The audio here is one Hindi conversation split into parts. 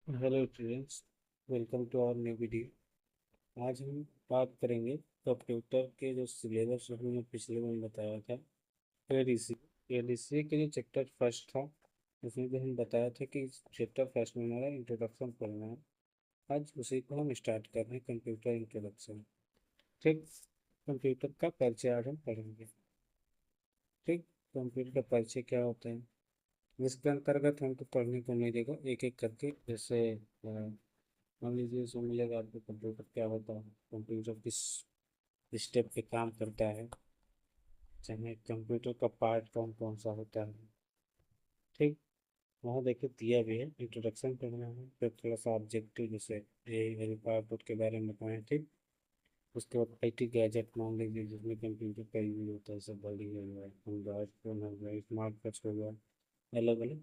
Hello students, welcome to our new video. आज हम बात करेंगे कंप्यूटर के जो सिलेबस हमने पिछले में बताया था। एडीसी एडीसी के जो चैप्टर फर्स्ट था, उसमें भी हम बताया था कि चैप्टर फर्स्ट में हमारा इंट्रोडक्शन पढ़ना है। आज उसी को हम स्टार्ट कर रहे हैं, कंप्यूटर इंट्रोडक्शन। ठीक, कंप्यूटर का परिचय आज हम पढ़ेंगे। ठीक, कंप्यूटर का परिचय क्या होता है, इसके अंतर्गत हमको पढ़ने को मिलेगा एक एक करके। जैसे मान लीजिए इसमें मिलेगा आपको कंप्यूटर क्या होता है, कंप्यूटर किस स्टेप पे काम करता है, चाहे कंप्यूटर का पार्ट कौन कौन सा होता है। ठीक, वहाँ देखिए दिया भी है, इंट्रोडक्शन पढ़ना है, फिर थोड़ा सा ऑब्जेक्टिव जैसे ये पासवर्ड के बारे में बताएं। ठीक, उसके बाद आईटी गैजेट मान लीजिए जिसमें कंप्यूटर का यूज होता है, सब बड़ी हो गया, एंड्रॉइड फोन हो गया, स्मार्ट वॉच हो गया, अलग अलग।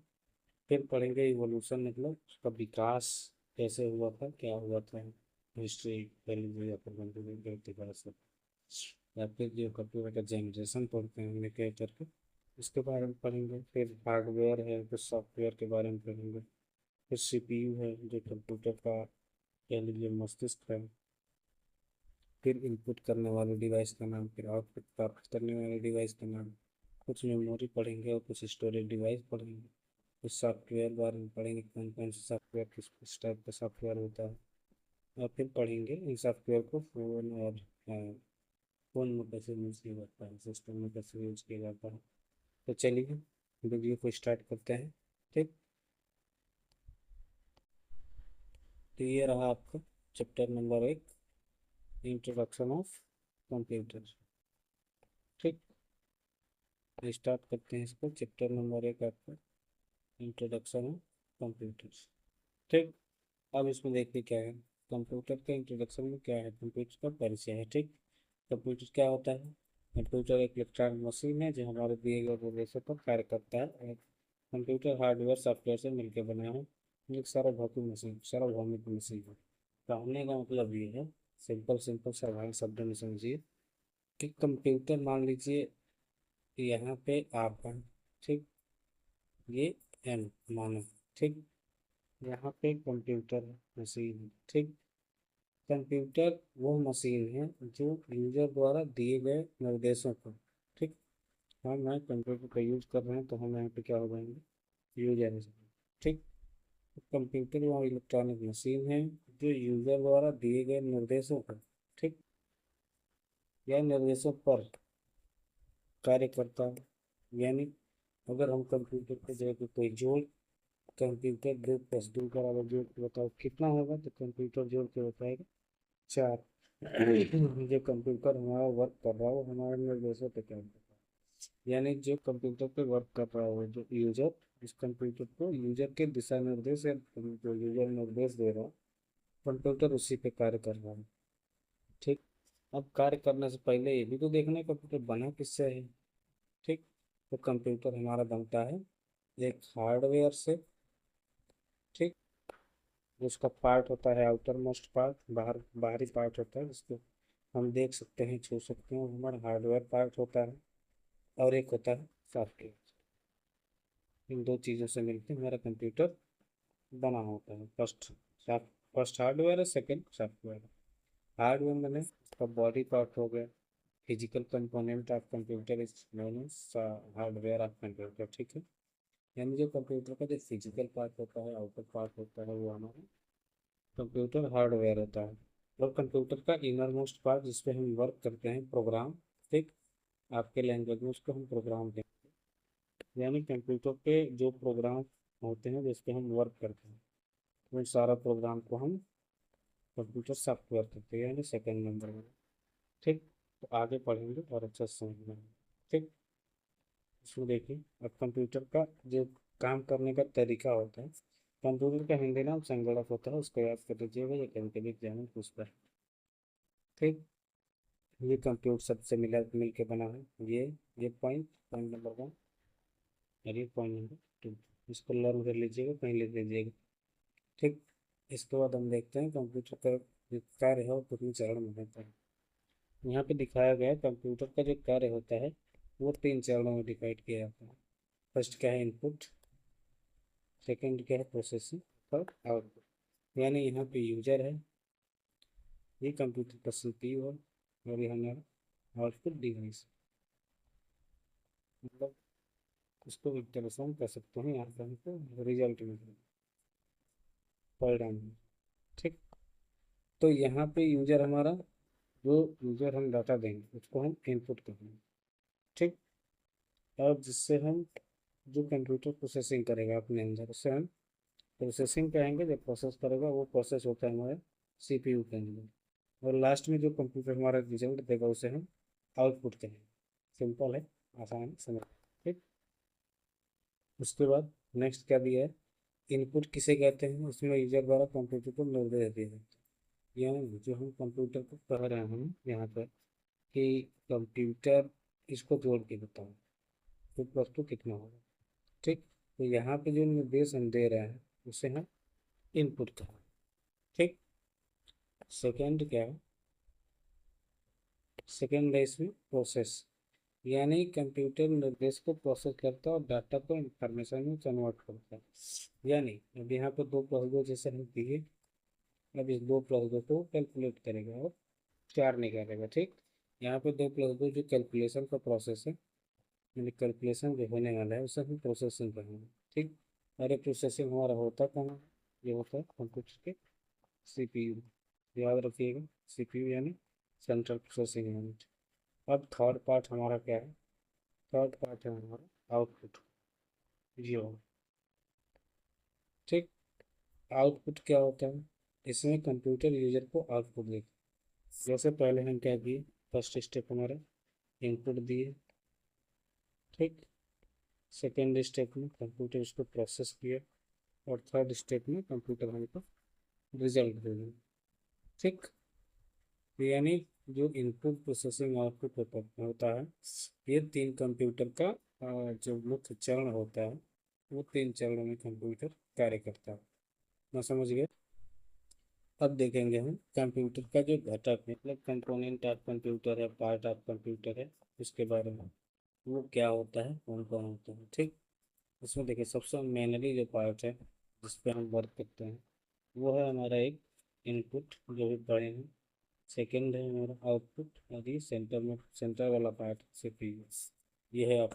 फिर पढ़ेंगे इवोल्यूशन, मतलब उसका विकास कैसे हुआ था, क्या हुआ था, हिस्ट्री कह लीजिए या फिर कंप्यूटर के इतिहास से, या फिर जो कंप्यूटर का जनरेशन पढ़ते हैं हमने क्या करके, उसके बारे में पढ़ेंगे। फिर हार्डवेयर है, फिर सॉफ्टवेयर के बारे में पढ़ेंगे। फिर सीपीयू है जो कंप्यूटर का कह लीजिए मस्तिष्क है। फिर इनपुट करने वाले डिवाइस का नाम, फिर आउटपुट प्राप्त करने वाले डिवाइस का नाम। कुछ मेमोरी पढ़ेंगे और कुछ स्टोरेज डिवाइस पढ़ेंगे। कुछ सॉफ्टवेयर बारे में पढ़ेंगे, कौन कौन सा सॉफ्टवेयर किस टाइप का सॉफ्टवेयर होता है। और फिर पढ़ेंगे इन सॉफ्टवेयर को फ़ोन और फ़ोन में कैसे यूज़ किया जाता है, सिस्टम में कैसे यूज़ किया जाता है। तो चलिए वीडियो को स्टार्ट करते हैं। ठीक, तो ये रहा आपका chapter number 1, introduction of computer. ठीक, तो स्टार्ट करते हैं इसको। चैप्टर नंबर 1 आपका इंट्रोडक्शन ऑफ कंप्यूटर। ठीक, अब इसमें देखिए क्या है, कंप्यूटर के इंट्रोडक्शन में क्या है, कंप्यूटर का परिचय है। ठीक, कंप्यूटर क्या होता है, कंप्यूटर एक इलेक्ट्रॉनिक मशीन है जो हमारे दिए गए निर्देशों पर कार्य करता है। और कंप्यूटर हार्डवेयर सॉफ्टवेयर से मिलकर बना है, एक सार्वभौमिक मशीन है। कहने का मतलब ये है, सिंपल सिंपल साधारण शब्दों में समझिए कि कंप्यूटर मान लीजिए यहाँ पे आप हैं। ठीक, ये एन मानो। ठीक, यहाँ पे कंप्यूटर मशीन है। ठीक, कंप्यूटर वो मशीन है जो यूजर द्वारा दिए गए निर्देशों को, ठीक, हम यहाँ कंप्यूटर का यूज कर रहे हैं तो हम यहाँ पे क्या हो जाएंगे, यूजर है। ठीक, कंप्यूटर वो इलेक्ट्रॉनिक मशीन है जो यूजर द्वारा दिए गए निर्देशों को, ठीक, या निर्देशों पर कार्य करता है। यानी अगर हम कंप्यूटर पे जो है कि कोई जोड़, कंप्यूटर 2+2 बराबर जोड़ के बताओ कितना होगा, तो कंप्यूटर जोड़ के बताएगा 4। जो कंप्यूटर हमारा वर्क कर रहा हो हमारे निर्देशों पे काम कर रहा है, यानी जो कंप्यूटर पे वर्क कर रहा हो जो यूजर, इस कंप्यूटर को यूजर के दिशा निर्देश या जो यूजर निर्देश दे रहा है, कंप्यूटर उसी पे कार्य कर रहा है। ठीक, अब कार्य करने से पहले ये भी तो देखना है कंप्यूटर बना किससे है। ठीक, तो कंप्यूटर हमारा बनता है एक हार्डवेयर से। ठीक, उसका पार्ट होता है आउटर मोस्ट पार्ट, बाहरी पार्ट होता है जिसको हम देख सकते हैं, छू सकते हैं, वो हमारा हार्डवेयर पार्ट होता है। और एक होता है सॉफ्टवेयर। इन दो चीज़ों से मिलकर हमारा कंप्यूटर बना होता है। फर्स्ट हार्डवेयर है, सेकंड सॉफ्टवेयर है। हार्डवेयर मैंने उसका बॉडी पार्ट हो गया, physical component of computer is known as hardware of computer. ठीक है, यानी जो कंप्यूटर का जो फिजिकल पार्ट होता है, आउटर पार्ट होता है, वो हमारा कंप्यूटर हार्डवेयर होता है। और कंप्यूटर का इनर मोस्ट पार्ट जिसपे हम वर्क करते हैं, प्रोग्राम। ठीक, आपके लैंग्वेज में उसको हम प्रोग्राम कहते हैं। यानी कंप्यूटर पे जो प्रोग्राम होते हैं जिस पे हम वर्क करते हैं, उन सारा प्रोग्राम को हम कंप्यूटर सॉफ्टवेयर कहते हैं, यानी सेकंड नंबर में। ठीक, तो आगे पढ़ेंगे और अच्छा से समझना है। ठीक, इसमें देखिए अब कंप्यूटर का जो काम करने का तरीका होता है, कंप्यूटर का हिंदी नाम संगणक होता है, उसको याद कर लीजिएगा, ये कभी कभी एग्जाम में पूछता है। ठीक, ये कंप्यूटर सबसे मिल के बना है। ये पॉइंट पॉइंट नंबर 1 और ये पॉइंट नंबर 2, इसको लर्न कर लीजिएगा, कहीं लिख लीजिएगा। ठीक, इसके बाद हम देखते हैं कंप्यूटर का जो कार्य है वो कितने चरण में होता है। यहाँ पे दिखाया गया है कंप्यूटर का जो कार्य होता है वो 3 चरणों में डिवाइड किया जाता है। फर्स्ट क्या है, इनपुट। सेकंड क्या है, प्रोसेसिंग। Third output. यानी यहाँ पे यूजर है, ये कंप्यूटर का सीपीयू है, और ये हमारा आउटपुट डिवाइस, मतलब इसको एक तरह से हम कह सकते हैं यहाँ पे हमको रिजल्ट मिल रहा है परिणाम में। ठीक। तो यहाँ पे यूजर हमारा, जो यूजर हम डाटा देंगे उसको हम इनपुट करेंगे। ठीक। और जिससे हम, जो कंप्यूटर प्रोसेसिंग करेगा अपने अंदर, उससे हम प्रोसेसिंग कहेंगे। जब प्रोसेस करेगा वो प्रोसेस होता है हमारे सीपीयू के अंदर, और लास्ट में जो कंप्यूटर हमारा रिजल्ट देगा उसे हम आउटपुट कहेंगे। सिंपल है, आसान है, समझ। ठीक। उसके बाद नेक्स्ट क्या दिया है, इनपुट किसे कहते हैं, उसमें यूजर द्वारा कंप्यूटर को निर्देश दिए जाते हैं। यानी जो हम कंप्यूटर को कह रहे हैं यहाँ पर कि कंप्यूटर इसको जोड़ के बताओ तो प्लस टू कितना होगा। ठीक। तो यहाँ पे जो निर्देश हम दे रहे हैं उसे हम इनपुट कहें। ठीक। सेकेंड क्या है, सेकेंड है इसमें प्रोसेस, यानी कंप्यूटर निर्देश को प्रोसेस करता है और डाटा को इंफॉर्मेशन में कन्वर्ट करता है। यानी अब यहाँ पर दो प्लस दो जैसे हम दिए, अब इस दो प्लस दो को कैलकुलेट करेगा और चार निकालेगा। ठीक। यहाँ पे दो प्लस दो जो कैलकुलेशन का प्रोसेस है, यानी कैलकुलेशन जो होने वाला है उसे हम प्रोसेसिंग कहेंगे। ठीक। और ये प्रोसेसिंग हमारा होता कहाँ है, ये होता है कंप्यूटर के सीपीयू, याद रखिएगा, सीपीयू यानी सेंट्रल प्रोसेसिंग यूनिट। अब थर्ड पार्ट हमारा क्या है, थर्ड पार्ट है हमारा आउटपुट, ये होगा। ठीक। आउटपुट क्या होता है, इसमें कंप्यूटर यूजर को आउटपुट देता है। जैसे पहले हम क्या किए, फर्स्ट स्टेप हमारा इनपुट दिए। ठीक। सेकेंड स्टेप में कंप्यूटर इसको प्रोसेस किया, और थर्ड स्टेप में कंप्यूटर हमको रिजल्ट दे दिया। ठीक। यानी जो इनपुट प्रोसेसिंग आउटपुट होता है, ये तीन कंप्यूटर का जो मुख्य चरण होता है, वो तीन चरणों में कंप्यूटर कार्य करता है। मैं समझ गया। अब देखेंगे हम कंप्यूटर का जो घटक मतलब कंपोनेंट ऑफ कंप्यूटर है, पार्ट ऑफ कंप्यूटर है, उसके बारे में, वो क्या होता है, कौन कौन होता है। ठीक। इसमें देखिए सबसे मेनली जो पार्ट है जिस पे हम वर्क करते हैं वो है हमारा एक इनपुट जो भी पढ़े हैं। सेकंड है हमारा आउटपुट, और ये सेंटर में सेंटर वाला पार्ट सीपीयू, ये है आप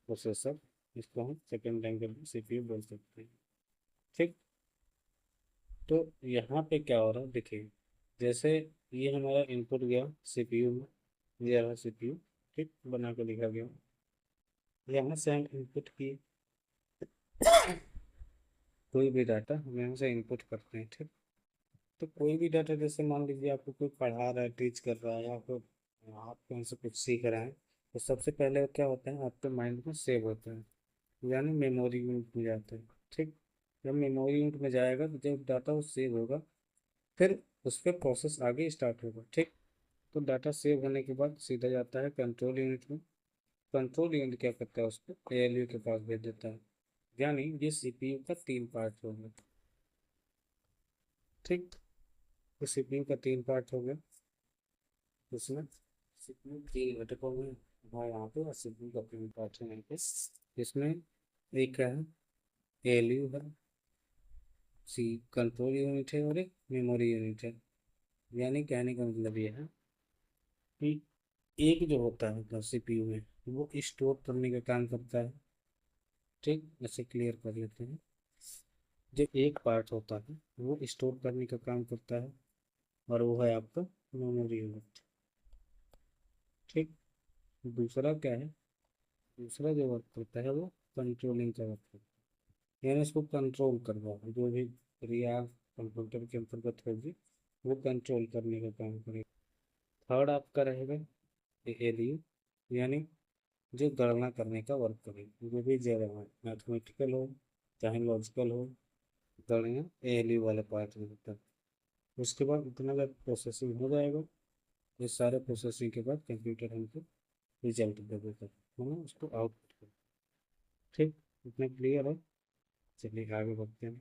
प्रोसेसर, इसको हम सेकंड लैंग्वेज में सीपीयू बोल सकते हैं। ठीक। तो यहाँ पे क्या हो रहा है देखिए, जैसे ये हमारा इनपुट गया सीपीयू में, ये रहा सीपीयू। ठीक, बना के लिखा गया। यहाँ से हम इनपुट किए कोई भी डाटा, हम यहाँ से इनपुट करते हैं। ठीक। तो कोई भी डाटा, जैसे मान लीजिए आपको कोई पढ़ा रहा है, टीच कर रहा है, या फिर आप कहीं से कुछ सीख रहे हैं, तो सबसे पहले क्या होता है, आपके माइंड में सेव होता है, यानी मेमोरी यूनिट में जाता है। ठीक। जब मेमोरी यूनिट में जाएगा तो जब डाटा वो सेव होगा, फिर उस पर प्रोसेस आगे स्टार्ट होगा। ठीक। तो डाटा सेव होने के बाद सीधा जाता है कंट्रोल यूनिट में। कंट्रोल यूनिट क्या करता है, उसको एएलयू के पास भेज देता है। यानी ये सीपीयू का तीन पार्ट हो गया। ठीक। तो सीपीयू का तीन पार्ट हो गया, इसमें सीपीयू तीन घटकों में है यहाँ पे, और सीपीयू का तीन पार्ट है यहाँ पे। इसमें एक क्या है, एएलयू है, सी कंट्रोल यूनिट है, और एक मेमोरी यूनिट है। यानी कहने का मतलब ये है कि एक जो होता है मतलब सीपीयू में, वो स्टोर करने का काम करता है। ठीक, ऐसे क्लियर कर लेते हैं। जो एक पार्ट होता है वो स्टोर करने का काम करता है, और वो है आपका मेमोरी यूनिट। ठीक। दूसरा क्या है, दूसरा जो वर्क करता है वो कंट्रोलिंग का वर्क करता है, यानी इसको कंट्रोल करना है, जो भी क्रिया कंप्यूटर के अंतर्गत होगी वो कंट्रोल करने का काम करेगा। थर्ड आपका रहेगा एएलयू, यानी जो गणना करने का वर्क करेगा, जो भी जगह है, मैथमेटिकल हो चाहे लॉजिकल हो, गणना एएलयू वाले पार्ट में होता है। उसके बाद इतना जब प्रोसेसिंग हो जाएगा, ये सारे प्रोसेसिंग के बाद कंप्यूटर हमको रिजल्ट दे देता है ना, उसको आउटपुट कर। ठीक, इतना क्लियर है। चलिए आगे बढ़ते हैं।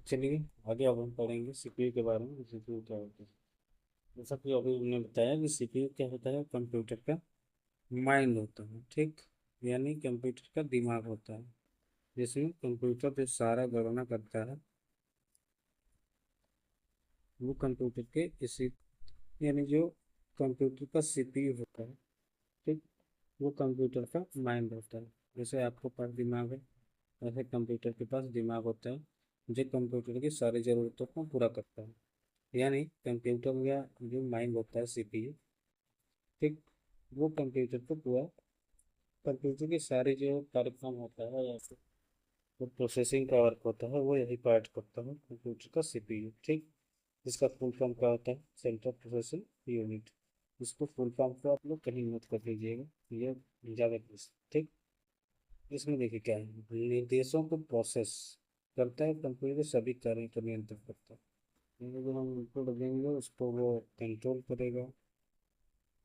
चलिए आगे अब हम पढ़ेंगे सीपीयू के बारे में, सीपीयू क्या होता है। जैसा कि अभी हमने बताया कि सीपीयू क्या होता है, कंप्यूटर का माइंड होता है। ठीक, यानी कंप्यूटर का दिमाग होता है। जिसमें कंप्यूटर जो सारा गणना करता है वो कंप्यूटर के इसी, यानी जो कंप्यूटर का सीपीयू होता है, ठीक, वो कंप्यूटर का माइंड होता है। जैसे आपके पास दिमाग है, वैसे कंप्यूटर के पास दिमाग होता है जो कंप्यूटर की सारी ज़रूरतों को पूरा करता है। यानी कंप्यूटर या जो माइंड होता है सीपीयू, ठीक, वो कंप्यूटर को पूरा, कंप्यूटर की सारी जो कार्यक्रम होता है या फिर जो प्रोसेसिंग का वर्क होता है वो यही पार्ट करता है कंप्यूटर का सीपीयू, ठीक। जिसका फुल फॉर्म क्या होता है, सेंट्रल प्रोसेसिंग यूनिट। इसको फुल फॉर्म को आप लोग कहीं नोट कर लीजिएगा, ये ज़्यादा ठीक। इसमें देखिए क्या है, निर्देशों को प्रोसेस करता है कंप्यूटर के सभी कार्यों को नियंत्रित करता है। यानी जो हम इनपुट देंगे उसको वो कंट्रोल करेगा,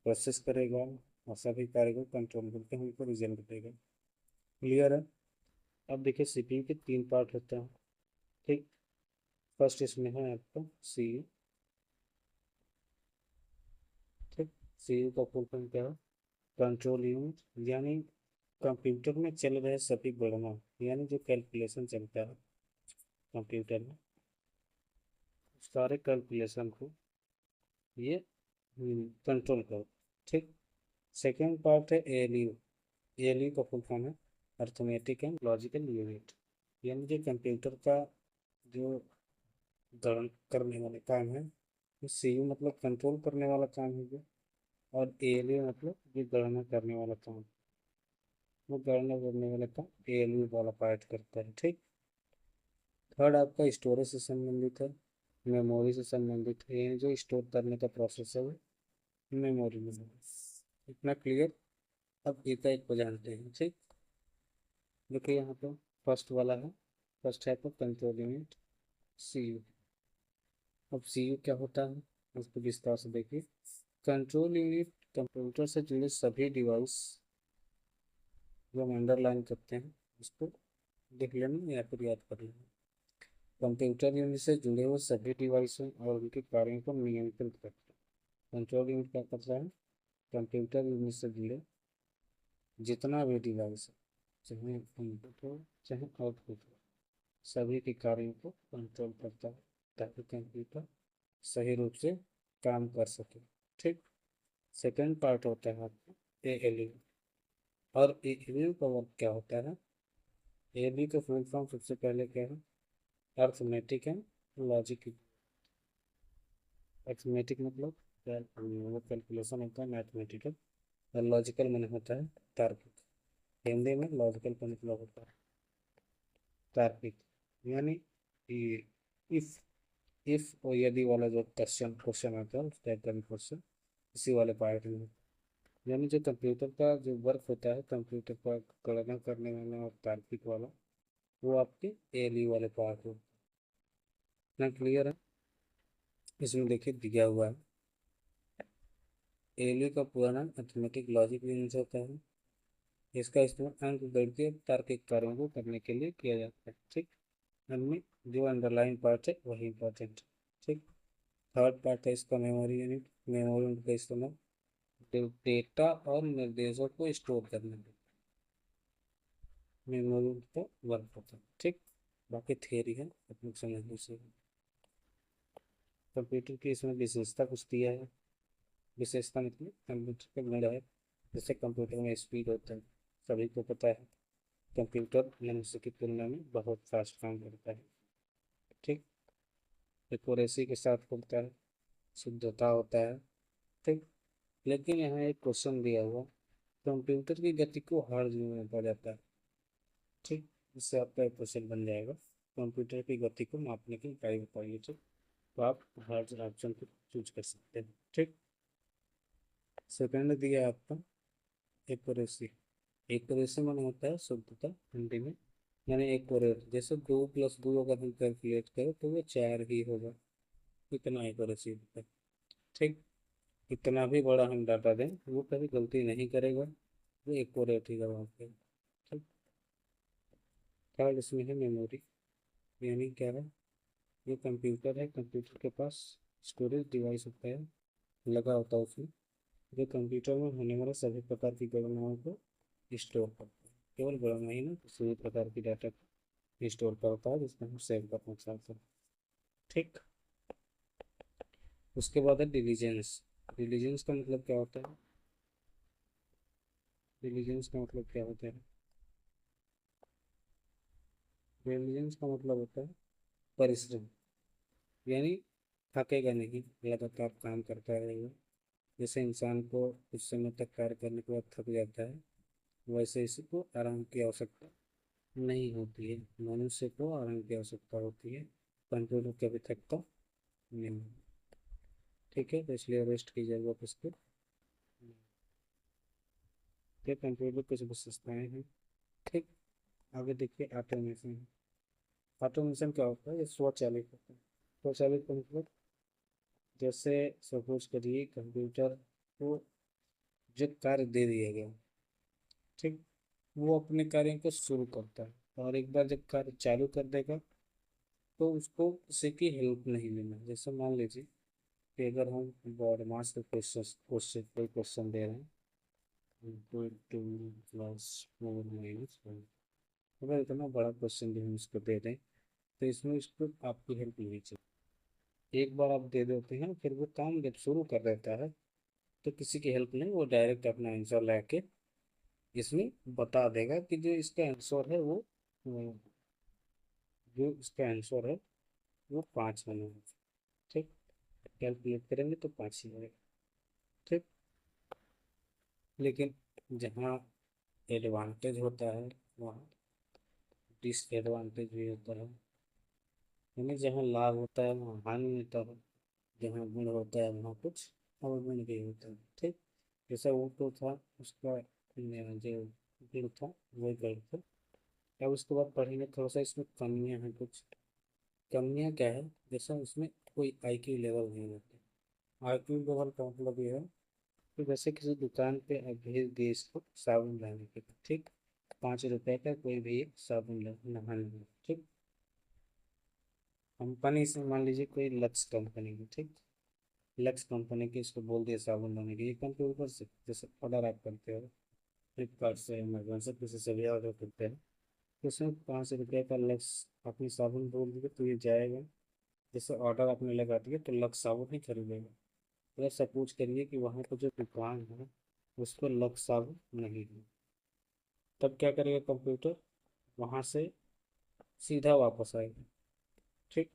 प्रोसेस करेगा और सभी कार्य को कंट्रोल करके हमको रिजल्ट देगा। क्लियर है। अब देखिए सीपीयू के तीन पार्ट होते हैं, ठीक। फर्स्ट इसमें है आपका सीयू, ठीक। सीयू का फुल फॉर्म क्या है, कंट्रोल यूनिट। यानी कंप्यूटर में चल रहे सभी गणना, यानी जो कैलकुलेशन चलता है कंप्यूटर में, सारे कैलकुलेशन को ये कंट्रोल करो, ठीक। सेकेंड पार्ट है एएलयू। एएलयू का फुल फॉर्म है अर्थमेटिक एंड लॉजिकल यूनिट। यानी जो कंप्यूटर का जो गणना करने वाले काम है, सीयू मतलब कंट्रोल करने वाला काम है जो, और एएलयू मतलब ये गणना करने वाला काम, वो गणना करने वाला काम एएलयू वाला पार्ट करता है, ठीक। थर्ड आपका स्टोरेज से संबंधित है, मेमोरी से संबंधित है, यानी जो स्टोर करने का प्रोसेस है वो मेमोरी में है। इतना क्लियर। अब एक एक को जानते हैं, ठीक। देखिए यहाँ पे फर्स्ट वाला है, फर्स्ट है तो कंट्रोल यूनिट सीयू। अब सीयू क्या होता है उसको विस्तार से देखिए। कंट्रोल यूनिट कंप्यूटर से जुड़े सभी डिवाइस, जो हम अंडरलाइन करते हैं उसको देख लेना या फिर याद कर लेना। कंप्यूटर यूनिट से जुड़े हुए सभी डिवाइसों और उनके कार्यों को नियंत्रित करता है। कंट्रोल यूनिट क्या करता है, कंप्यूटर यूनिट से जुड़े जितना भी डिवाइस है, चाहे इनपुट हो चाहे आउटपुट हो, सभी के कार्यों को कंट्रोल करता है ताकि कंप्यूटर सही रूप से काम कर सके, ठीक। सेकेंड पार्ट होता है आपका एएलयू। और एएलयू का वर्क क्या होता है, एएलयू का फुल फॉर्म सबसे पहले क्या है, अर्थमेटिक एंड लॉजिक। अर्थमेटिक मतलब वो कैलकुलेशन होता है मैथमेटिकल, और लॉजिकल मैंने होता है तार्किक। हिंदी में लॉजिकल का मतलब होता है तार्किक। यानी इफ इफ और यदि वाला जो क्वेश्चन क्वेश्चन आता है उस टाइप का भी क्वेश्चन इसी वाले पार्ट में है। यानी जो कंप्यूटर का जो वर्क होता है कंप्यूटर का गणना करने वाला और तार्किक वाला, वो आपके एएलयू वाले पार्ट हो। ना क्लियर है। इसमें देखिए दिया हुआ है, एएलयू का पूरा नाम अर्थमेटिक लॉजिक यूनिट होता है। इसका इस्तेमाल अंकगणितीय और तार्किक कार्यों को करने के लिए किया जाता है, ठीक। इनमें जो अंडरलाइन पार्ट है वही इंपॉर्टेंट, ठीक। थर्ड पार्ट है इसका मेमोरी यूनिट। मेमोरी यूनिट का इस्तेमाल डेटा और निर्देशों को स्टोर करने में मेमोरी यूनिट का वर्क होता है, ठीक। बाकी थियरी है अपनी समझने से। कंप्यूटर की इसमें विशेषता कुछ दिया है। विशेषता मतलब कंप्यूटर का गुण है, जैसे कंप्यूटर में स्पीड होता है, सभी को पता है कंप्यूटर मनुष्य की तुलना में बहुत फास्ट काम करता है, ठीक। एक्यूरेसी के साथ होता है, शुद्धता होता है, ठीक। लेकिन यहाँ एक क्वेश्चन दिया हुआ, कंप्यूटर की गति को हर्ट्ज में मापा जाता है, ठीक। इससे आपका एक क्वेश्चन बन जाएगा, कंप्यूटर की गति को मापने की इकाई बताइए, ठीक। तो आप हर्ट्ज ऑप्शन को चूज कर सकते हैं, ठीक। सेकंड दिया है आपका एक्यूरेसी। एक्यूरेसी माने होता है शुद्धता हिंदी में। यानी एक्यूरेट, जैसे 2+2 अगर हम कैलकुलेट करें तो वो 4 ही होगा, इतना एक्यूरेसी होता है, ठीक। इतना भी बड़ा हम डाटा दें वो कभी गलती नहीं करेगा, वो एक्यूरेट ही होगा, ठीक। थर्ड इसमें है मेमोरी। यानी क्या है, ये कंप्यूटर है, कंप्यूटर के पास स्टोरेज डिवाइस होता है, लगा होता है उसमें, जो कंप्यूटर में होने वाले सभी प्रकार की गणनाओं को स्टोर करता है, केवल बड़ा में ही ना किसी भी प्रकार की डाटा स्टोर का होता है जिसमें हम सेव करना चाहते हैं। ठीक। उसके बाद है डिलीजेंस। डिलीजेंस का मतलब क्या होता है? डिलीजेंस का मतलब क्या होता है? डिलीजेंस का मतलब होता है परिश्रम। यानी थकेगा नहीं, लगातार काम करता रहेगा। जैसे इंसान को कुछ समय तक कार्य करने के बाद थक जाता है, वैसे इसी को आराम की आवश्यकता नहीं होती है। मनुष्य को आराम की आवश्यकता होती है, कंप्यूटर कभी थकता नहीं। ठीक है, तो इसलिए रेस्ट की जरूरत उसको। ये कंप्यूटर कुछ विशेषताएं हैं। ठीक। आगे देखिए ऑटोमेशन। ऑटोमेशन क्या होता है? ये स्वचालित होता है। स्वचालित का मतलब, जैसे सपोज करिए कंप्यूटर को जो कार्य दे दिया गया, ठीक, वो अपने कार्य को शुरू करता है, और एक बार जब कार्य चालू कर देगा तो उसको किसी की हेल्प नहीं लेना। जैसे मान लीजिए कि अगर हम बॉड मास के क्वेश्चन क्वेश्चन कोई क्वेश्चन दे रहे हैं, 2 + 4 - 1, अगर इतना बड़ा क्वेश्चन भी हम इसको दे दें तो इसमें इसको आपकी हेल्प नहीं चाहिए। एक बार आप दे देते हैं, फिर वो काम जब शुरू कर देता है तो किसी की हेल्प नहीं, वो डायरेक्ट अपना आंसर लाके इसमें बता देगा कि जो इसका आंसर है वो, जो इसका आंसर है वो 5 होना है। ठीक। कैलकुलेट करेंगे तो 5 ही आएगा। ठीक। लेकिन जहाँ एडवांटेज होता है वहाँ डिसएडवांटेज भी होता है। यानी जहाँ लाभ होता है वहाँ हानि होता है, जहाँ गुण होता है वहाँ कुछ अवगुण भी होता है। ठीक। जैसा वो तो था, उसका जो गुण था वही गलत था। अब उसके बाद पढ़ेंगे थोड़ा सा इसमें कमियाँ हैं कुछ। कमियाँ क्या है? जैसा उसमें कोई आईक्यू लेवल नहीं होता। आईक्यू लेवल का मतलब ये है कि जैसे किसी दुकान पे आप भेज दिए इसको साबुन लाने के लिए, ठीक, 5 रुपए का कोई भी एक साबुन नहाने में, ठीक। कंपनी से मान लीजिए कोई लक्स कंपनी की, ठीक, लक्स कंपनी की इसको बोल दिया साबुन लाने के लिए कंप्यूटर से, जैसे ऑर्डर आप करते हो फ्लिपकार्ट से, अमेजोन से, किसी से भी ऑर्डर करते हैं, तो उसमें 5 रुपये का लक्स अपनी साबुन बोल दिए तो ये जाएगा। जैसे ऑर्डर आपने लगा दिया तो लक्स साबुन ही खरीदेगा। अगर सपोज करिए कि वहाँ पर जो दुकान है उस पर लक्स साबुन नहीं है, तब क्या करेगा कंप्यूटर? वहाँ से सीधा वापस आएगा। ठीक।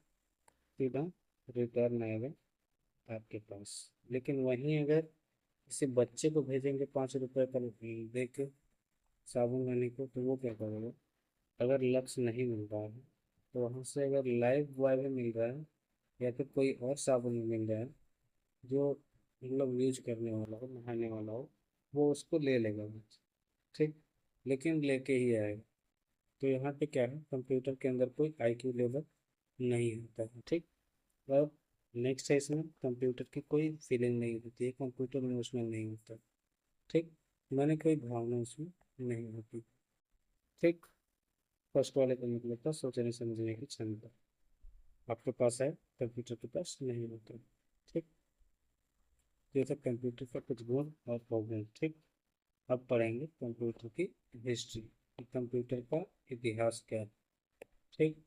सीधा रिटर्न आएगा आपके पास। लेकिन वहीं अगर किसी बच्चे को भेजेंगे 5 रुपए का दे के साबुन लाने को, तो वो क्या करेगा? अगर लक्ष्य नहीं मिल रहा है तो वहाँ से अगर लाइफ बॉय भी मिल रहा है या फिर कोई और साबुन भी मिल रहा है जो मतलब यूज करने वाला हो, नहाने वाला हो, वो उसको ले लेगा बच्चा। ठीक। लेकिन लेके ही आएगा। तो यहाँ पे क्या है, कंप्यूटर के अंदर कोई आईक्यू लेवल नहीं होता है। ठीक। अब नेक्स्ट है, इसमें कंप्यूटर की कोई फीलिंग नहीं होती है, कंप्यूटर इमोशनल नहीं होता। ठीक। मैंने कोई भावना उसमें नहीं होती। ठीक। फर्स्ट वाले का मतलब था सोचने समझने की क्षमता, आपके पास है, कंप्यूटर के पास नहीं होता। ठीक। ये सब कंप्यूटर का कुछ गुण और प्रॉब्लम। ठीक। अब पढ़ेंगे कंप्यूटर की हिस्ट्री, कंप्यूटर का इतिहास क्या है। ठीक।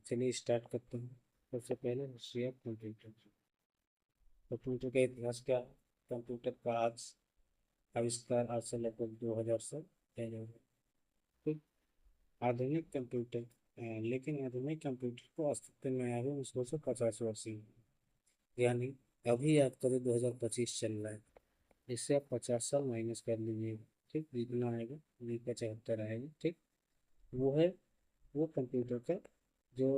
चलिए स्टार्ट करते हैं। सबसे पहले हिस्ट्री ऑफ कंप्यूटर। कंप्यूटर का इतिहास क्या है? कंप्यूटर का आज आविष्कार आज से लगभग 2000 साल पहले हुआ। ठीक। आधुनिक कंप्यूटर, लेकिन आधुनिक कंप्यूटर को अस्तित्व में आए हुए मुश्किल से 50 वर्ष ही हुए। यानी अभी आपका जो 2025 चल रहा है, इससे आप 50 साल माइनस कर लीजिए। ठीक। जितना आएगा 75 आएगा। ठीक। वो है, वो कंप्यूटर का जो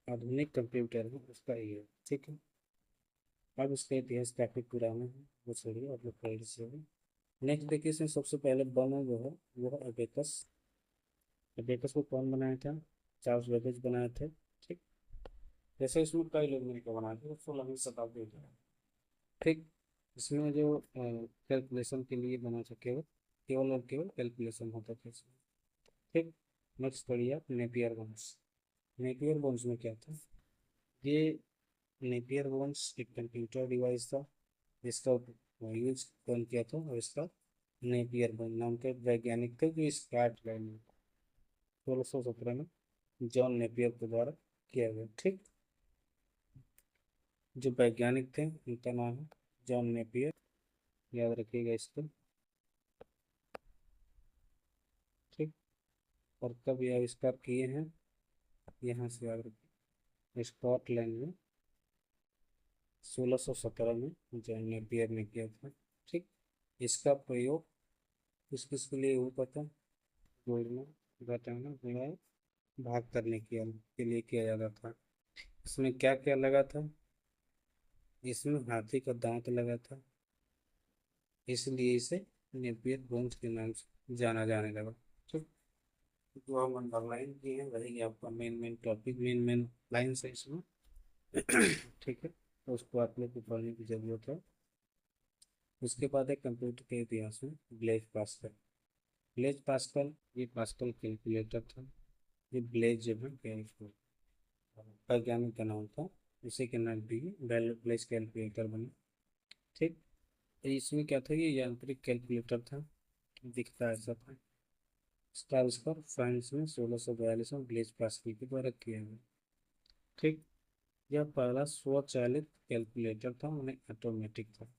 आधुनिक कंप्यूटर है उसका ये है। ठीक है। अब इसका इतिहास काफी पुराना है, वो छोड़िए आप लोग पहले से ही। नेक्स्ट देखिए, इसमें सबसे पहले बना जो है वो है अबेकस। अबेकस को कौन बनाया था? चार्ल्स बेबेज बनाए थे। ठीक। जैसे इसमें कई लोग मिलकर बनाए थे, 16वीं शताब्दी में। ठीक। इसमें जो कैलकुलेशन के लिए बना था, केवल केवल और केवल कैलकुलेशन होता था इसमें। ठीक। नेक्स्ट पढ़िए आप नेपियर वंश। नेपियर वंश में क्या था? ये नेपियर वंश एक कंप्यूटर डिवाइस था जिसका यूज कौन किया था, आविष्कार नेपियर बोन नाम के वैज्ञानिक थे जो स्कॉटलैंड में 1617 में जॉन नेपियर के द्वारा किया गया। ठीक, जो वैज्ञानिक थे उनका नाम है जॉन नेपियर, याद रखिएगा इसको। ठीक, और कब ये आविष्कार किए हैं, यहाँ से याद रखिए, स्कॉटलैंड में 1617 में जॉन नेपियर ने किया था। ठीक, इसका प्रयोग किस किस के लिए हुआ पता, दौड़ना, घटाना, गुणा भाग करने के लिए किया जाता था। इसमें क्या क्या लगा था, इसमें हाथी का दांत लगा था, इसलिए इसे नेपियर बोन्स के नाम से जाना जाने लगा। ठीक, जो हम अंडरलाइन किए हैं वही आपका main main topic, main main line है इसमें। ठीक है, तो उसको आप लोग को पढ़ने की जरूरत है। उसके बाद है कंप्यूटर के इतिहास में ब्लेज पास्कल। ब्लेज पास्कल, ये पास्कल कैलकुलेटर था। ये ब्लेज जो है वैज्ञानिक का नाम था, उसी के नाम भी ब्लेज कैलकुलेटर बना। ठीक, इसमें क्या था, ये यांत्रिक कैलकुलेटर था, दिखता ऐसा था। इसका आविष्कार फ्रांस में 1642 में ब्लेज पास्कल के द्वारा किया गया। ठीक, यह पहला स्वचालित कैलकुलेटर था, उन्हें ऑटोमेटिक था।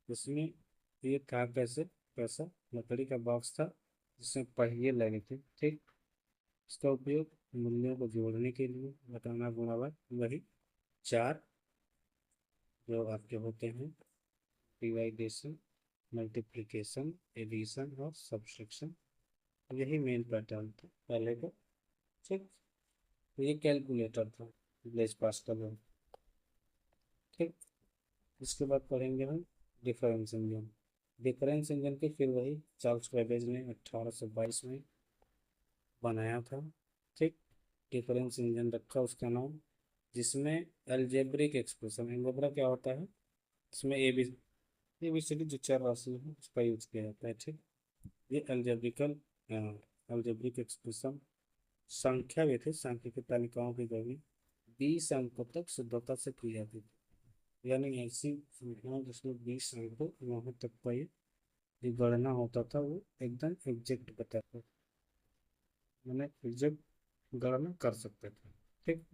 इसमें ये था कैसे, कैसा, लकड़ी का बॉक्स था जिसमें पहिए लगे थे। ठीक, इसका उपयोग मूल्यों को जोड़ने के लिए, घटाना, गुणा, वही चार जो आपके होते हैं, डिवाइडेशन, मल्टीप्लिकेशन, एडिशन और सब्ट्रैक्शन, यही मेन पैटर्न था पहले का। ठीक, तो ये कैलकुलेटर था ब्लेज पास्कल में। ठीक, इसके बाद पढ़ेंगे हम डिफरेंस इंजन। डिफरेंस इंजन के फिर वही चार्ल्स बेबेज ने 1822 में बनाया था। ठीक, डिफरेंस इंजन रखा उसका नाम, जिसमें एल्जेब्रिक एक्सप्रेशन, एल्जेब्रा क्या होता है, इसमें एबीसीडी जो चार राशि है उसका यूज किया जाता है। ठीक, ये एल्जेब्रिक एक्सप्रेशन संख्या भी थे, सांख्यिकी तालिकाओं की गणना 20 अंकों तक शुद्धता से की जाती थी। यानी ऐसी संख्याओं जिसमें 20 अंकों वहां तक का ये जो गणना होता था वो एकदम एग्जैक्ट बताता था, मैंने एग्जैक्ट गणना कर सकते थे। ठीक,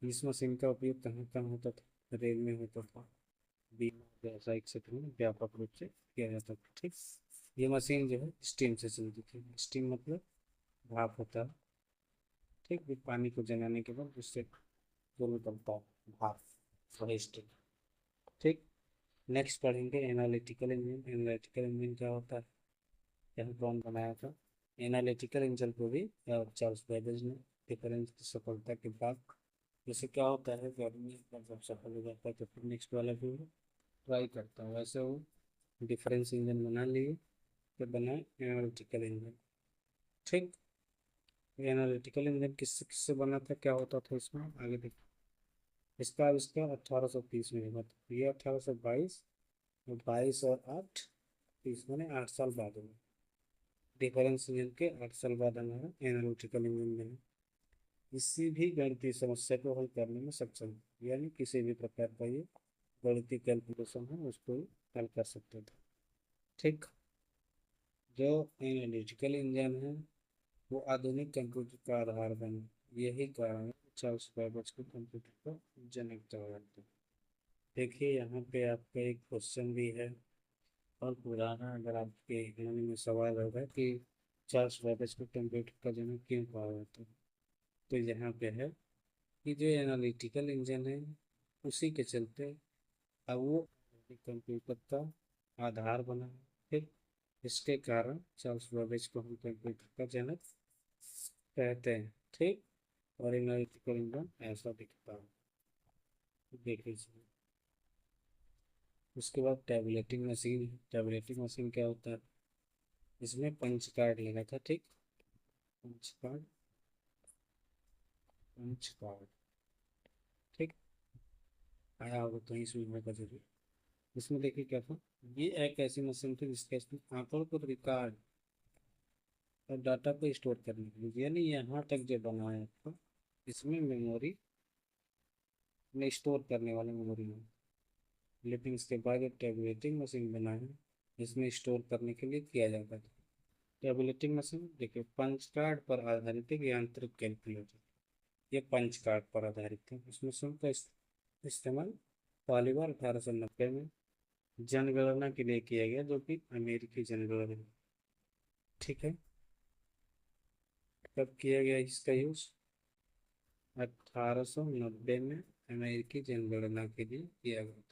इस मशीन का उपयोग कहाँ कहाँ होता था, रेल में होता था, बीमा व्यावसायिक क्षेत्र में व्यापक रूप से किया जाता था। ठीक, ये मशीन जो है स्टीम से चलती थी। स्टीम मतलब भाप होता है। ठीक, ये पानी को जलाने के बाद उससे जो निकलता है भाप, वही स्टीम। ठीक, नेक्स्ट पढ़ेंगे एनालिटिकल इंजन। एनालिटिकल इंजन क्या होता है, यह कौन बनाया था। एनालिटिकल इंजन को भी चार्ल्स बेबेज ने डिफरेंस की सफलता के बाद, जैसे क्या होता है गर्मी का जब सफल हो जाता है तो फिर नेक्स्ट वाला भी ट्राई करता हूँ, वैसे वो डिफरेंस इंजन बना लिए, फिर बनाए एनालिटिकल इंजन। ठीक, एनालिटिकल इंजन किससे किससे बना था, क्या होता था इसमें, आगे देखिए। इसका आविष्कार 1830 में हुआ था, ये 1822, 22 और 8, 30 मैंने 8 साल बाद हुआ। डिफरेंस इंजन के 8 साल बाद हमारा एनालिटिकल इंजन बना। किसी भी गणितीय समस्या को हल करने में सक्षम है, यानी किसी भी प्रकार का ये गणितीय कैलकुलेशन है उसको हल कर सकते थे। ठीक, जो एनालिटिकल इंजन है वो आधुनिक कंप्यूटर का आधार बने, यही कारण है चार्ल्स बेबेज को कंप्यूटर का जनक कहा जाता है। देखिए यहाँ पे आपका एक क्वेश्चन भी है, और पुराना अगर आपके मन में सवाल होगा कि चार्ल्स बेबेज को कंप्यूटर का जनक क्यों कहा जाता है, तो यहाँ पे है कि जो एनालिटिकल इंजन है उसी के चलते अब वो कंप्यूटर का आधार बना है। ठीक, इसके कारण चार्ल्स बेबेज को हम कंप्यूटर का जनक कहते हैं। ठीक, और एनालिटिकल इंजन ऐसा दिखता है, देखिए इसमें। उसके बाद टैबलेटिंग मशीन। टैबलेटिंग मशीन क्या होता है, इसमें पंच कार्ड लेना था। ठीक, पंच कार्ड, पंच कार्ड। ठीक, आया होगा तो इसमें होगा जरूर। इसमें देखिए क्या था, ये एक ऐसी मशीन थी जिसका इसमें आंकड़ों को रिकॉर्ड और डाटा को स्टोर करने के लिए, यानी यहाँ तक जो बनाया था इसमें मेमोरी में स्टोर करने वाली मेमोरी है। लेकिन इसके बाद एक टैबलेटिंग मशीन बना है, इसमें स्टोर करने के लिए किया जाता था। टेबुलेटिंग मशीन देखिए पंच कार्ड पर आधारित एक यांत्रिक कैलकुलेटर, ये पंच कार्ड पर आधारित है। इस मशीन का इस्तेमाल पहली बार 1890 में जनगणना के लिए किया गया, जो कि अमेरिकी जनगणना है। ठीक है, कब किया गया इसका यूज? 1890 में अमेरिकी जनगणना के लिए किया गया था।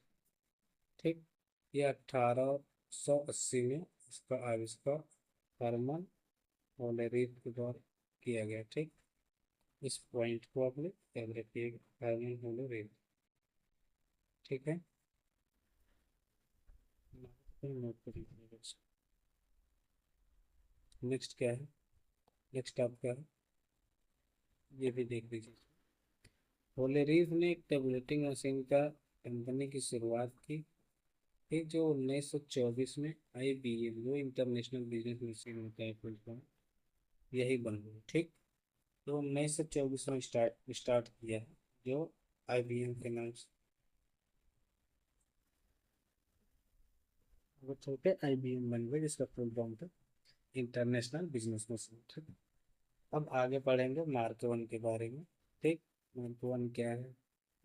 ठीक, ये 1880 में इसका आविष्कार हर्मन होलेरीथ के द्वारा किया गया। ठीक, इस पॉइंट को आपने याद रखिएगा, हर्मन होलेरीथ। ठीक है, नोट कर लीजिएगा। नेक्स्ट क्या है? नेक्स्ट आपका ये भी देख लीजिए। होलेरीथ ने एक टेबुलेटिंग मशीन का कंपनी की शुरुआत की थी, जो 1924 में IBM, जो इंटरनेशनल बिजनेस मशीन होता है फुल फॉर्म, यही बन गई। ठीक, तो 1924 में स्टार्ट किया है, जो IBM के नाम से वो छोटे IBM बन गए, जिसका फुल फॉर्म था इंटरनेशनल बिजनेस मशीन। ठीक, अब आगे पढ़ेंगे मार्क वन के बारे में। ठीक, मार्क वन क्या है?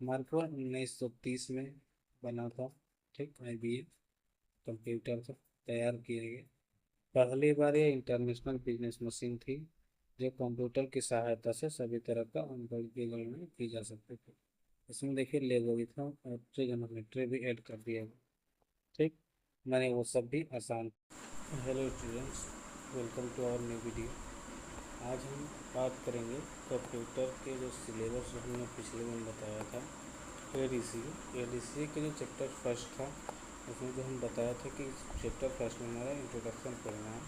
मार्क वन 1930 में बना था। ठीक, IBM कंप्यूटर था, तैयार किए गए। पहली बार ये इंटरनेशनल बिजनेस मशीन थी, जो कंप्यूटर की सहायता से सभी तरह का अंक की गणना की जा सकती थी। इसमें देखिए लेगोरिथम और ट्रिग्नोमेट्री भी ऐड कर दिया गया। ठीक, मैंने वो सब भी आसान। Hello students, welcome to our new video. आज हम बात करेंगे कंप्यूटर के जो सिलेबस हमने पिछले दिन बताया था, ADC के जो चैप्टर फर्स्ट था, उसमें जो हम बताया था कि चैप्टर फर्स्ट में हमारा इंट्रोडक्शन पढ़ना है।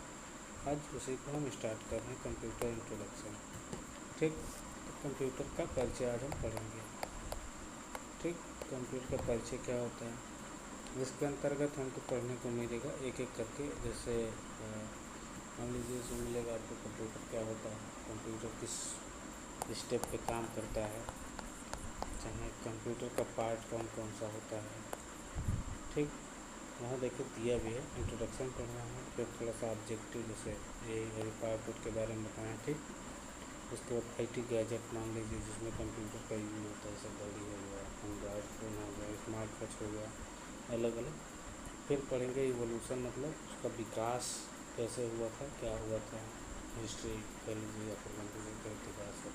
आज उसी को हम स्टार्ट कर रहे हैं, कंप्यूटर इंट्रोडक्शन। ठीक, तो कंप्यूटर का परिचय आज हम पढ़ेंगे। ठीक, कंप्यूटर का परिचय क्या होता है, इसके अंतर्गत हमको पढ़ने को मिलेगा एक एक करके। जैसे मान लीजिए इसमें मिलेगा आपको कंप्यूटर क्या होता है, कंप्यूटर किस स्टेप पे काम करता है, चाहे कंप्यूटर का पार्ट कौन कौन सा होता है। ठीक, वहाँ देखिए दिया भी है, इंट्रोडक्शन पढ़ना है, फिर थोड़ा सा ऑब्जेक्टिव, जैसे यही पावरपुट के बारे में बताएं। ठीक, उसके बाद IT गैजेट मान लीजिए जिसमें कंप्यूटर का यूज होता है, जैसे घड़ी हो गया, एंड्रॉयड फ़ोन हो गया, स्मार्ट वॉच हो गया, अलग अलग। फिर पढ़ेंगे इवोल्यूशन, मतलब उसका विकास कैसे हुआ था, क्या हुआ था, हिस्ट्री कह लीजिए, या फिर कंप्यूटर का इतिहास है,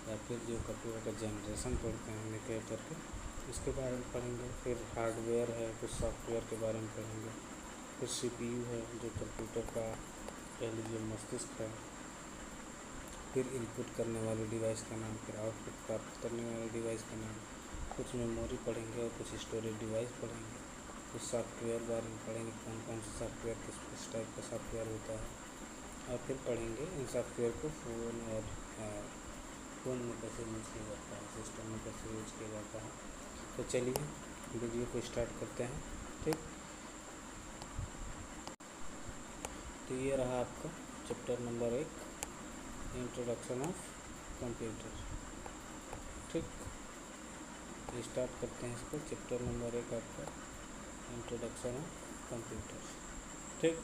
या फिर जो कंप्यूटर का जनरेशन पढ़ते हैं हमने कह करके, इसके बारे में पढ़ेंगे। फिर हार्डवेयर है, कुछ सॉफ्टवेयर के बारे में पढ़ेंगे। फिर CPU है, जो कंप्यूटर का कह लीजिए मस्तिष्क है। फिर इनपुट करने वाले डिवाइस का नाम, फिर आउटपुट प्राप्त करने वाले डिवाइस का नाम। कुछ मेमोरी पढ़ेंगे और कुछ स्टोरेज डिवाइस पढ़ेंगे। कुछ सॉफ्टवेयर बारे में पढ़ेंगे, कौन कौन से सॉफ्टवेयर किस टाइप का सॉफ्टवेयर होता है। और फिर पढ़ेंगे इन सॉफ्टवेयर को फ़ोन में कैसे यूज किया जाता है, सिस्टम में कैसे यूज किया जाता है। तो चलिए वीडियो को स्टार्ट करते हैं। ठीक, तो ये रहा आपका chapter number 1, introduction of computer. ठीक, स्टार्ट करते हैं इसको। चैप्टर नंबर 1 आपका इंट्रोडक्शन ऑफ कंप्यूटर। ठीक,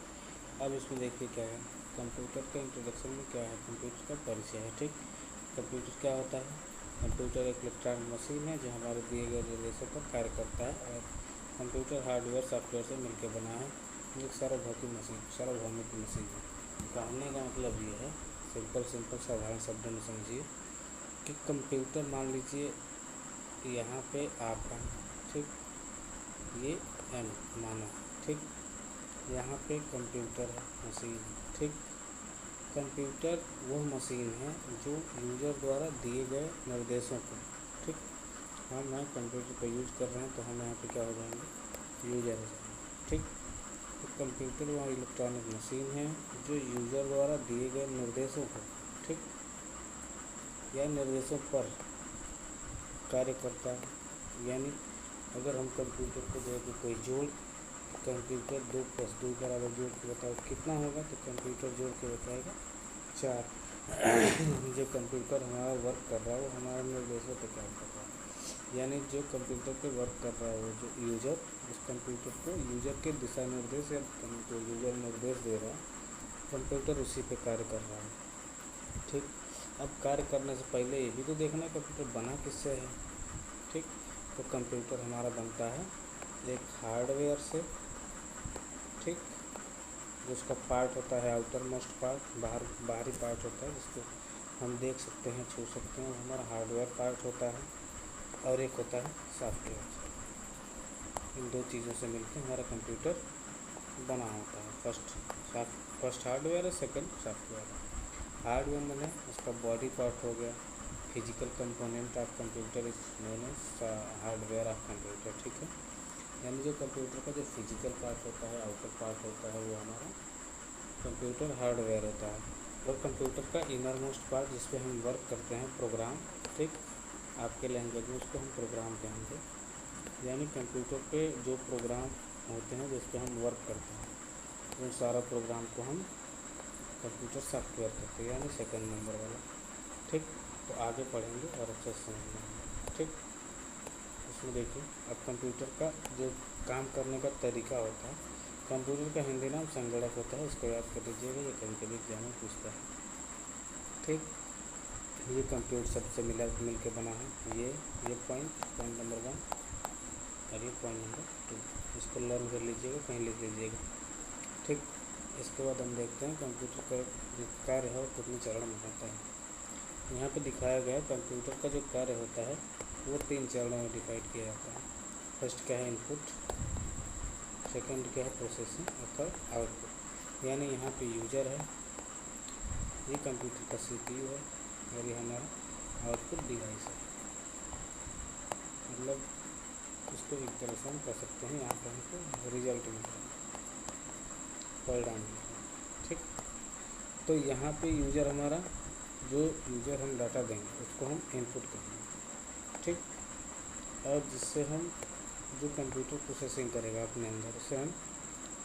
अब इसमें देखिए क्या है, कंप्यूटर के इंट्रोडक्शन में क्या है, कंप्यूटर का परिचय है। ठीक, कंप्यूटर क्या होता है? कंप्यूटर एक इलेक्ट्रॉनिक मशीन है जो हमारे दिए गए निर्देशों पर कार्य करता है, और कंप्यूटर हार्डवेयर सॉफ्टवेयर से मिलकर बना है। एक सार्वभौमिक मशीन है। कहने का मतलब ये है, सिंपल साधारण शब्दों में समझिए कि कंप्यूटर मान लीजिए यहाँ पे आप हैं। ठीक, ये M मानो। ठीक, यहाँ पे कंप्यूटर है, मशीन है। ठीक, कंप्यूटर वह मशीन है जो यूज़र द्वारा दिए गए निर्देशों को, ठीक, हम यहाँ कंप्यूटर का यूज कर रहे हैं, तो हम यहाँ पे क्या हो जाएंगे, यूजर हो जाएंगे। ठीक, तो कंप्यूटर वह इलेक्ट्रॉनिक मशीन है जो यूज़र द्वारा दिए गए निर्देशों को, ठीक, या निर्देशों पर कार्य करता है। यानी अगर हम कंप्यूटर को जो कोई जोड़, कंप्यूटर 2 + 2 बराबर जोड़ के बताओ कितना होगा, तो कंप्यूटर जोड़ के बताएगा 4। जो कंप्यूटर हमारा वर्क कर रहा है वो हमारे निर्देशों पर काम कर रहा है। यानी जो कंप्यूटर पे वर्क कर रहा है वो जो यूज़र, उस कंप्यूटर को यूज़र के दिशा निर्देश या जो यूज़र निर्देश दे रहा है कंप्यूटर उसी पे कार्य कर रहा है। ठीक, अब कार्य करने से पहले ये भी तो देखना है कंप्यूटर बना किससे है। ठीक, तो कंप्यूटर हमारा बनता है एक हार्डवेयर से। ठीक, जो उसका पार्ट होता है आउटर मोस्ट पार्ट, बाहरी पार्ट होता है जिसको हम देख सकते हैं, छू सकते हैं, वो हमारा हार्डवेयर पार्ट होता है। और एक होता है सॉफ्टवेयर। इन दो चीज़ों से मिलकर हमारा कंप्यूटर बना होता है। फर्स्ट हार्डवेयर है, सेकंड सॉफ्टवेयर है। हार्डवेयर मैंने उसका बॉडी पार्ट हो गया, physical component of computer is known as hardware of computer. ठीक है, यानी जो कंप्यूटर का जो फिजिकल पार्ट होता है, आउटर पार्ट होता है, वो हमारा कंप्यूटर हार्डवेयर होता है। और कंप्यूटर का इनर मोस्ट पार्ट जिस पे हम वर्क करते हैं, प्रोग्राम। ठीक, आपके लैंग्वेज में उसको हम प्रोग्राम कहेंगे। यानी कंप्यूटर पे जो प्रोग्राम होते हैं जिस पे हम वर्क करते हैं, उन सारा प्रोग्राम को हम कंप्यूटर सॉफ्टवेयर कहते हैं, यानी सेकंड नंबर वाला। ठीक, तो आगे पढ़ेंगे और अच्छे से समझेंगे। ठीक, इसमें देखिए अब कंप्यूटर का जो काम करने का तरीका होता है, कंप्यूटर का हिंदी नाम संगणक होता है, इसको याद कर लीजिएगा, ये कभी कभी एग्जाम में पूछता है। ठीक, ये कंप्यूटर सबसे मिल के बना है। ये पॉइंट नंबर 1 और ये पॉइंट नंबर 2, इसको लर्न कर लीजिएगा, कहीं लिख लीजिएगा। ठीक, इसके बाद हम देखते हैं कंप्यूटर का जो कार्य है वो कितने चरण में होता है। यहाँ पे दिखाया गया है कंप्यूटर का जो कार्य होता है वो 3 चरणों में डिवाइड किया जाता है। फर्स्ट क्या है इनपुट, सेकंड क्या है प्रोसेसिंग, और थर्ड आउटपुट। यानी यहाँ पे यूजर है, ये कंप्यूटर का सीपीयू है, और ये हमारा आउटपुट डिवाइस है। मतलब इसको एक तरह से हम कह सकते हैं, यहाँ पे हमको रिजल्ट मिल रहा है, परिणाम मिल रहा है। ठीक, तो यहाँ पे यूजर हमारा, जो यूजर हम डाटा देंगे उसको हम इनपुट करेंगे। ठीक, और जिससे हम जो कंप्यूटर प्रोसेसिंग करेगा अपने अंदर, उसे हम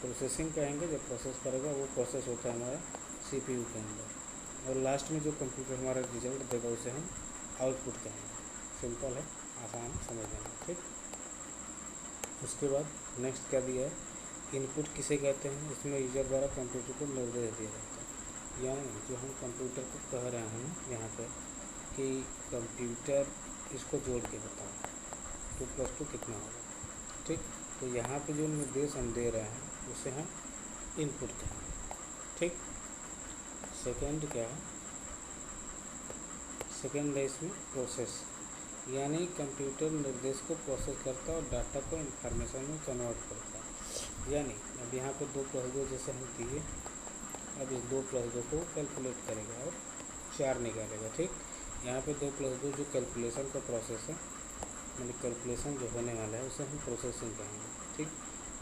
प्रोसेसिंग कहेंगे। जब प्रोसेस करेगा वो प्रोसेस होता है हमारा सीपीयू के अंदर। और लास्ट में जो कंप्यूटर हमारा रिजल्ट देगा उसे हम आउटपुट कहेंगे। सिंपल है, आसान समझ लेंगे। ठीक, उसके बाद नेक्स्ट क्या दिया है, इनपुट किसे कहते हैं। इसमें यूजर द्वारा कंप्यूटर को निर्देश दिया जाता है। यानी जो हम कंप्यूटर को कह रहे हैं यहाँ पे कि कंप्यूटर इसको जोड़ के बताओ 2+2 कितना होगा। ठीक, तो यहाँ पे जो निर्देश हम दे रहे हैं उसे हम इनपुट कहेंगे। ठीक, सेकंड क्या है, सेकंड है इसमें प्रोसेस। यानी कंप्यूटर निर्देश को प्रोसेस करता है और डाटा को इंफॉर्मेशन में कन्वर्ट करता है। यानी अब यहाँ पे 2+2 जैसे हम दिए, अब इस 2+2 को कैलकुलेट करेगा और 4 निकालेगा। ठीक, यहाँ पे 2+2 जो कैलकुलेशन का प्रोसेस है, मतलब कैलकुलेशन जो होने वाला है उसे हम प्रोसेसिंग कहेंगे। ठीक,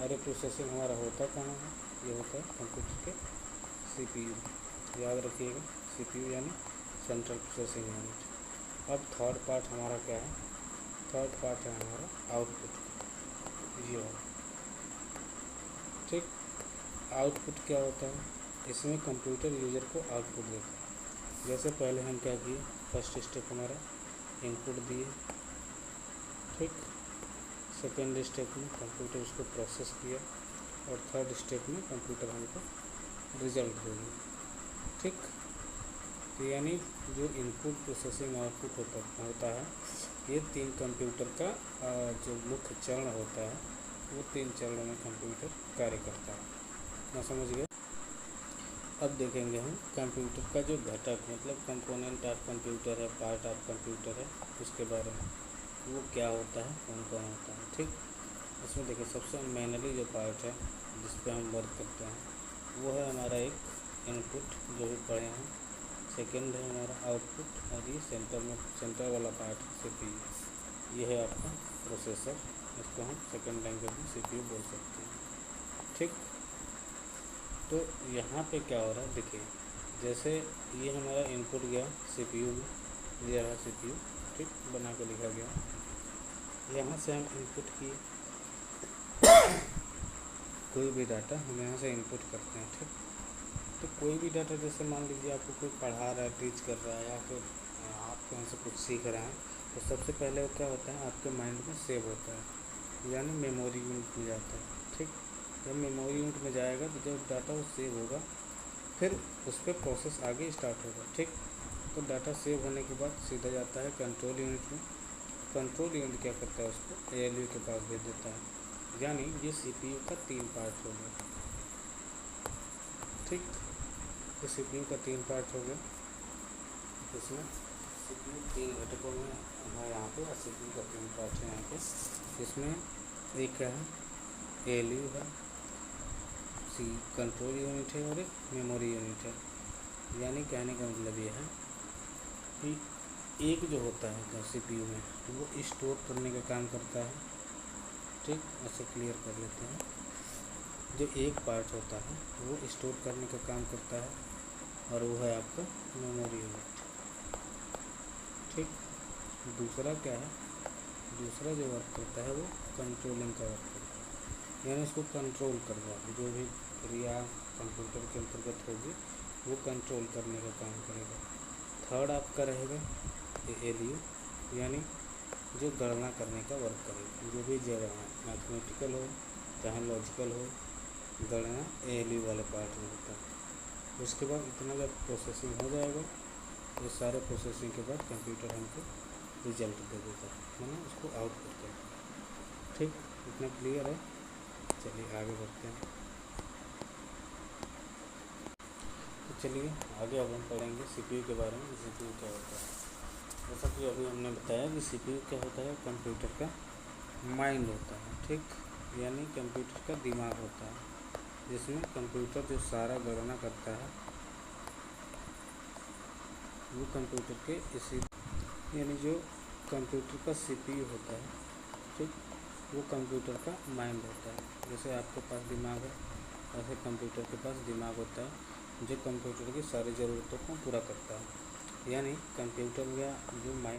और ये प्रोसेसिंग हमारा होता कहाँ है, ये होता है कंप्यूटर के सीपीयू। याद रखिएगा, सीपीयू यानी सेंट्रल प्रोसेसिंग यूनिट। अब थर्ड पार्ट हमारा क्या है, थर्ड पार्ट है हमारा आउटपुट, ये हो। ठीक, आउटपुट क्या होता है, इसमें कंप्यूटर यूज़र को आउटपुट देता है। जैसे पहले हम क्या किए, फर्स्ट स्टेप हमारा इनपुट दिए। ठीक, सेकेंड स्टेप में कंप्यूटर उसको प्रोसेस किया, और थर्ड स्टेप में कंप्यूटर हमको रिजल्ट दे दिया। ठीक, यानी जो इनपुट प्रोसेसिंग आउटपुट होता है, ये 3 कंप्यूटर का जो मुख्य चरण होता है, वो 3 चरणों में कंप्यूटर कार्य करता है। ना समझ गए। अब देखेंगे हम कंप्यूटर का जो घटक, मतलब कंपोनेंट ऑफ कंप्यूटर है, पार्ट ऑफ कंप्यूटर है, उसके बारे में। वो क्या होता है, कौन कौन होता है। ठीक, इसमें देखिए सबसे मेनली जो पार्ट है जिस पे हम वर्क करते हैं वो है हमारा एक इनपुट, जो भी पढ़े हैं। सेकंड है हमारा आउटपुट, और ये सेंटर वाला पार्ट सीपीयू। ये है आपका प्रोसेसर, इसको हम सेकंड लैंग्वेज में सीपीयू बोल सकते हैं। ठीक, तो यहाँ पे क्या हो रहा है, देखिए जैसे ये हमारा इनपुट गया सीपीयू में, ये रहा सीपीयू। ठीक, बना के लिखा गया। यहाँ से हम इनपुट किए कोई भी डाटा हम यहाँ से इनपुट करते हैं। ठीक, तो कोई भी डाटा, जैसे मान लीजिए आपको कोई पढ़ा रहा है, टीच कर रहा है, या फिर आप कहीं से कुछ सीख रहे हैं, तो सबसे पहले वो क्या होता है, आपके माइंड में सेव होता है, यानी मेमोरी यूनिट में जाता है। ठीक, जब मेमोरी यूनिट में जाएगा तो जब डाटा वो सेव होगा, फिर उस पर प्रोसेस आगे स्टार्ट होगा। ठीक, तो डाटा सेव होने के बाद सीधा जाता है कंट्रोल यूनिट में। कंट्रोल यूनिट क्या करता है, उसको ALU के पास भेज देता है। यानी ये CPU का 3 पार्ट हो गया। ठीक, तो CPU का 3 पार्ट हो गया। इसमें CPU 3 घटकों में है यहाँ पे, और CPU का 3 पार्ट है यहाँ पे। इसमें एक क्या है, ALU है, कंट्रोल यूनिट है, और एक मेमोरी यूनिट है। यानी कहने का मतलब ये है कि एक जो होता है CPU में, वो स्टोर करने का काम करता है। ठीक, ऐसे क्लियर कर लेते हैं। जो एक पार्ट होता है वो स्टोर करने का काम करता है, और वो है आपका मेमोरी यूनिट। ठीक, दूसरा क्या है, दूसरा जो वर्क करता है वो कंट्रोलिंग का वर्क करता है, यानी उसको कंट्रोल करना, जो भी क्रिया कंप्यूटर के अंतर्गत होगी वो कंट्रोल करने का काम करेगा। थर्ड आपका रहेगा ALU, यानी जो गणना करने का वर्क करेगा। जो भी गणना मैथमेटिकल हो चाहे लॉजिकल हो, गणना ALU वाले पार्ट में होता है। उसके बाद इतना जब प्रोसेसिंग हो जाएगा, ये सारे प्रोसेसिंग के बाद कंप्यूटर हमको रिजल्ट दे देता है, माना उसको आउट कर देता है। ठीक, इतना क्लियर है। चलिए आगे बढ़ते हैं। तो चलिए आगे अब हम पढ़ेंगे CPU के बारे में। CPU क्या होता है, जैसा कि अभी हमने बताया कि CPU क्या होता है, कंप्यूटर का माइंड होता है। ठीक, यानी कंप्यूटर का दिमाग होता है, जिसमें कंप्यूटर जो सारा गणना करता है वो कंप्यूटर के इसी, यानी जो कंप्यूटर का CPU होता है, ठीक, वो कंप्यूटर का माइंड होता है। जैसे आपके पास दिमाग है, ऐसे कंप्यूटर के पास दिमाग होता है, जो कंप्यूटर की सारी ज़रूरतों को पूरा करता है। यानी कंप्यूटर या जो माइंड